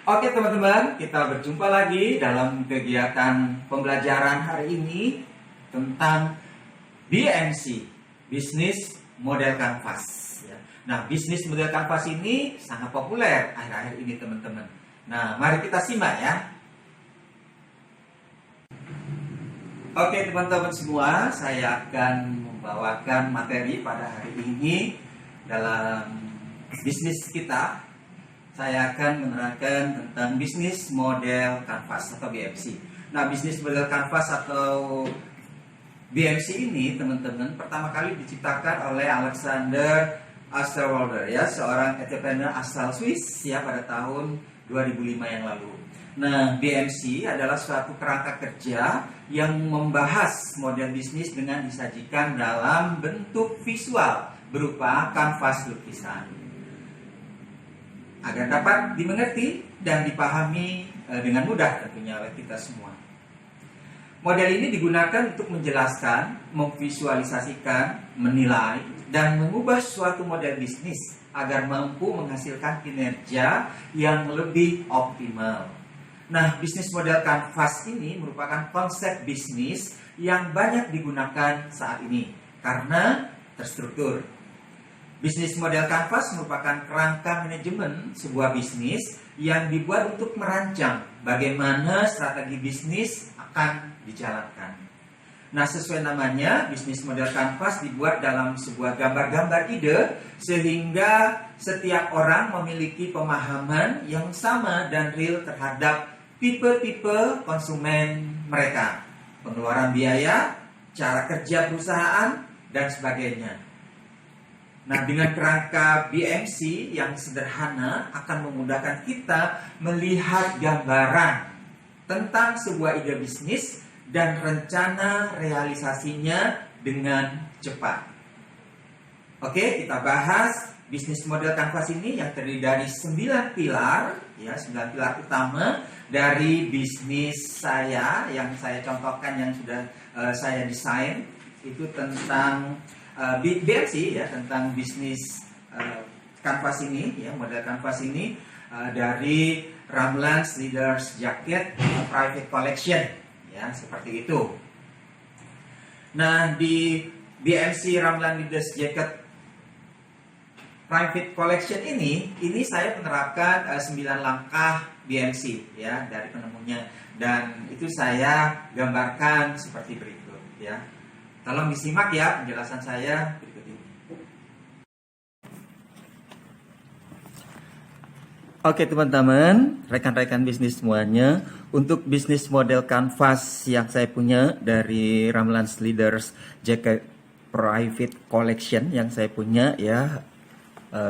Oke teman-teman, kita berjumpa lagi dalam kegiatan pembelajaran hari ini tentang BMC, Bisnis Model Canvas. Nah, bisnis model canvas ini sangat populer akhir-akhir ini teman-teman. Nah, mari kita simak ya. Oke teman-teman semua, saya akan membawakan materi pada hari ini dalam bisnis kita. Saya akan menerangkan tentang bisnis model canvas atau BMC. Nah, bisnis model canvas atau BMC ini, teman-teman, pertama kali diciptakan oleh Alexander Osterwalder, ya, seorang entrepreneur asal Swiss, ya, pada tahun 2005 yang lalu. Nah, BMC adalah suatu kerangka kerja yang membahas model bisnis dengan disajikan dalam bentuk visual berupa kanvas lukisan, agar dapat dimengerti dan dipahami dengan mudah tentunya oleh kita semua. Model ini digunakan untuk menjelaskan, memvisualisasikan, menilai, dan mengubah suatu model bisnis agar mampu menghasilkan kinerja yang lebih optimal. Nah, bisnis model canvas ini merupakan konsep bisnis yang banyak digunakan saat ini karena terstruktur. Bisnis model canvas merupakan kerangka manajemen sebuah bisnis yang dibuat untuk merancang bagaimana strategi bisnis akan dijalankan. Nah, sesuai namanya, bisnis model canvas dibuat dalam sebuah gambar-gambar ide sehingga setiap orang memiliki pemahaman yang sama dan real terhadap tipe-tipe konsumen mereka, pengeluaran biaya, cara kerja perusahaan, dan sebagainya. Nah, dengan kerangka BMC yang sederhana akan memudahkan kita melihat gambaran tentang sebuah ide bisnis dan rencana realisasinya dengan cepat. Oke, kita bahas bisnis model canvas ini yang terdiri dari 9 pilar, ya, 9 pilar utama dari bisnis saya yang saya contohkan, yang sudah saya desain. Itu tentang BMC, ya, tentang bisnis canvas ini, ya, model canvas ini dari Ramlands Leaders Jacket Private Collection, ya, seperti itu. Nah, di BMC Ramlands Leaders Jacket Private Collection ini saya menerapkan 9 langkah BMC, ya, dari penemunya, dan itu saya gambarkan seperti berikut, ya. Tolong disimak ya penjelasan saya berikut ini. Oke teman-teman, rekan-rekan bisnis semuanya, untuk bisnis model canvas yang saya punya dari Ramlands Leaders Jacket Private Collection yang saya punya, ya,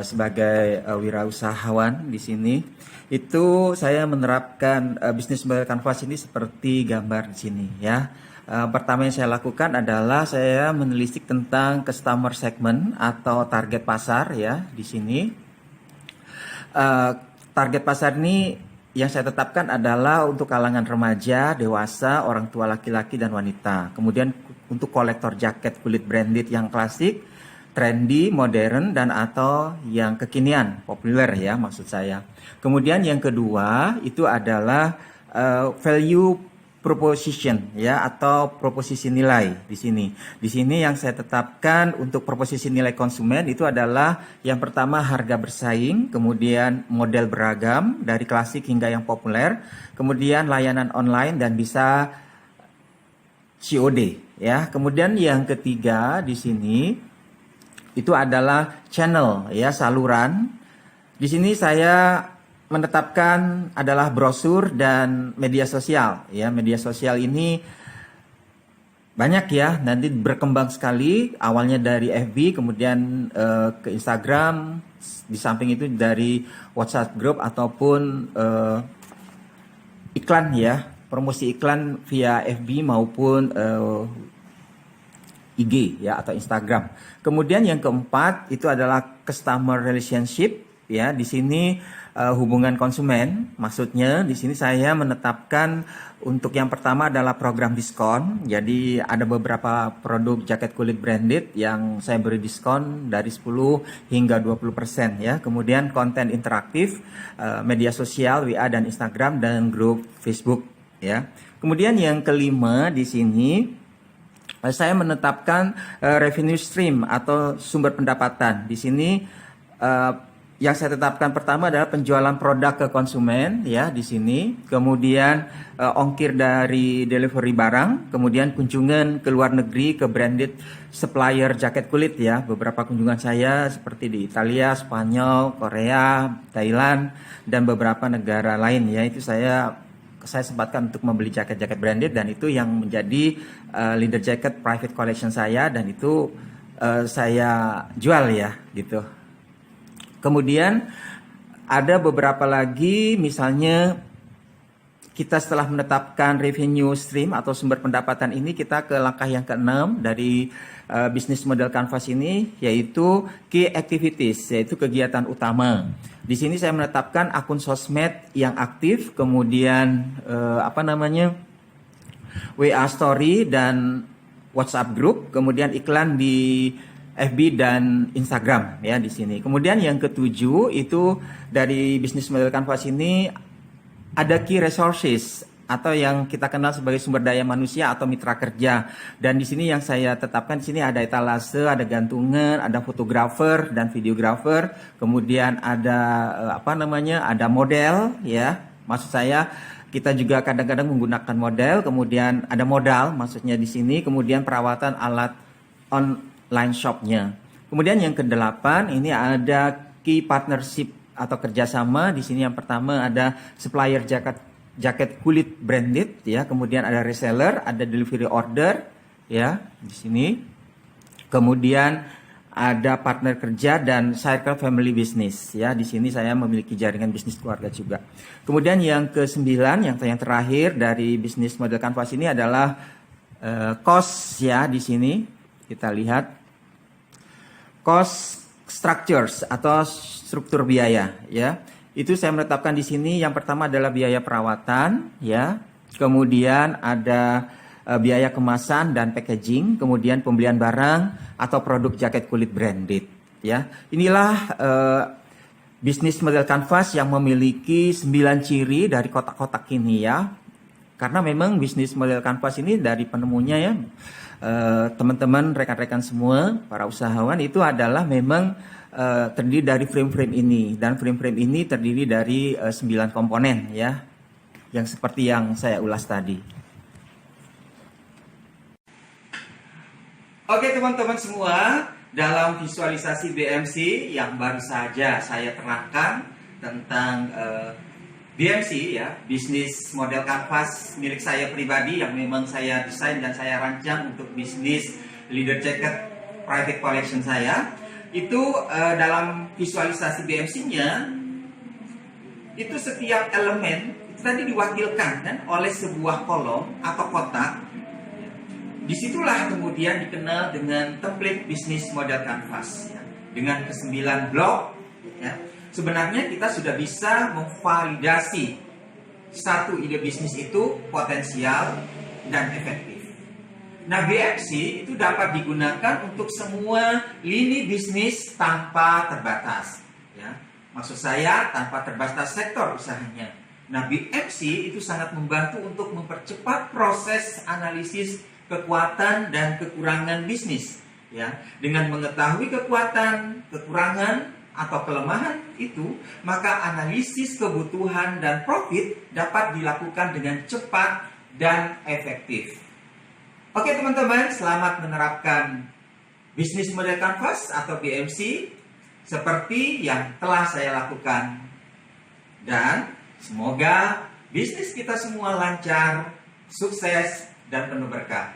sebagai wirausahawan di sini, itu saya menerapkan bisnis model canvas ini seperti gambar di sini, ya. Pertama yang saya lakukan adalah saya menelisik tentang customer segment atau target pasar, ya, di sini. Target pasar ini yang saya tetapkan adalah untuk kalangan remaja, dewasa, orang tua laki-laki dan wanita. Kemudian untuk kolektor jaket kulit branded yang klasik, trendy, modern, dan atau yang kekinian, populer, ya, maksud saya. Kemudian yang kedua itu adalah value proposition, ya, atau proposisi nilai di sini. Di sini yang saya tetapkan untuk proposisi nilai konsumen itu adalah yang pertama harga bersaing, kemudian model beragam dari klasik hingga yang populer, kemudian layanan online dan bisa COD, ya. Kemudian yang ketiga di sini itu adalah channel, ya, saluran. Di sini saya menetapkan adalah brosur dan media sosial, ya. Media sosial ini banyak, ya, nanti berkembang sekali, awalnya dari FB, kemudian ke Instagram, di samping itu dari WhatsApp group ataupun iklan, ya, promosi iklan via FB maupun IG, ya, atau Instagram. Kemudian yang keempat itu adalah customer relationship, ya. Di sini hubungan konsumen. Maksudnya di sini saya menetapkan untuk yang pertama adalah program diskon. Jadi ada beberapa produk jaket kulit branded yang saya beri diskon dari 10 hingga 20% ya. Kemudian konten interaktif, media sosial, WA dan Instagram dan grup Facebook ya. Kemudian yang kelima di sini saya menetapkan revenue stream atau sumber pendapatan. Di sini yang saya tetapkan pertama adalah penjualan produk ke konsumen ya di sini, kemudian ongkir dari delivery barang, kemudian kunjungan ke luar negeri ke branded supplier jaket kulit ya. Beberapa kunjungan saya seperti di Italia, Spanyol, Korea, Thailand dan beberapa negara lain ya. Itu saya sempatkan untuk membeli jaket-jaket branded dan itu yang menjadi leader jacket private collection saya dan itu saya jual ya gitu. Kemudian ada beberapa lagi, misalnya kita setelah menetapkan revenue stream atau sumber pendapatan ini, kita ke langkah yang ke-6 dari bisnis model Canvas ini, yaitu key activities, yaitu kegiatan utama. Di sini saya menetapkan akun sosmed yang aktif, kemudian WA story dan WhatsApp group, kemudian iklan di FB dan Instagram ya di sini. Kemudian yang ketujuh itu dari bisnis model Canvas ini ada key resources atau yang kita kenal sebagai sumber daya manusia atau mitra kerja. Dan di sini yang saya tetapkan di sini ada etalase, ada gantungan, ada fotografer dan videografer, kemudian ada ada model ya. Maksud saya kita juga kadang-kadang menggunakan model, kemudian ada modal maksudnya di sini, kemudian perawatan alat online shopnya. Kemudian yang ke-8 ini ada key partnership atau kerjasama. Di sini yang pertama ada supplier jaket kulit branded ya, kemudian ada reseller, ada delivery order ya di sini. Kemudian ada partner kerja dan circle family business ya. Di sini saya memiliki jaringan bisnis keluarga juga. Kemudian yang ke-9 yang terakhir dari bisnis model Canvas ini adalah cost ya. Di sini kita lihat cost structures atau struktur biaya ya. Itu saya menetapkan di sini yang pertama adalah biaya perawatan ya. Kemudian ada biaya kemasan dan packaging, kemudian pembelian barang atau produk jaket kulit branded ya. Inilah bisnis model Canvas yang memiliki 9 ciri dari kotak-kotak ini ya. Karena memang bisnis model Canvas ini dari penemunya ya, teman-teman, rekan-rekan semua, para usahawan itu adalah memang terdiri dari frame-frame ini. Dan frame-frame ini terdiri dari 9 komponen ya, yang seperti yang saya ulas tadi. Oke teman-teman semua, dalam visualisasi BMC yang baru saja saya terangkan tentang BMC ya, bisnis model Canvas milik saya pribadi yang memang saya desain dan saya rancang untuk bisnis leader jacket private collection saya. Itu dalam visualisasi BMC-nya itu setiap elemen itu tadi diwakilkan kan oleh sebuah kolom atau kotak. Disitulah kemudian dikenal dengan template bisnis model Canvas ya. Dengan ke-9 blok ya. Sebenarnya kita sudah bisa memvalidasi satu ide bisnis itu potensial dan efektif. Nah, BMC itu dapat digunakan untuk semua lini bisnis tanpa terbatas. Ya, maksud saya tanpa terbatas sektor usahanya. Nah, BMC itu sangat membantu untuk mempercepat proses analisis kekuatan dan kekurangan bisnis. Ya, dengan mengetahui kekuatan, kekurangan atau kelemahan itu, maka analisis kebutuhan dan profit dapat dilakukan dengan cepat dan efektif. Oke teman-teman, selamat menerapkan bisnis model Canvas atau BMC seperti yang telah saya lakukan. Dan semoga bisnis kita semua lancar, sukses, dan penuh berkah.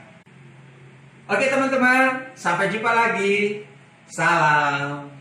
Oke teman-teman, sampai jumpa lagi. Salam.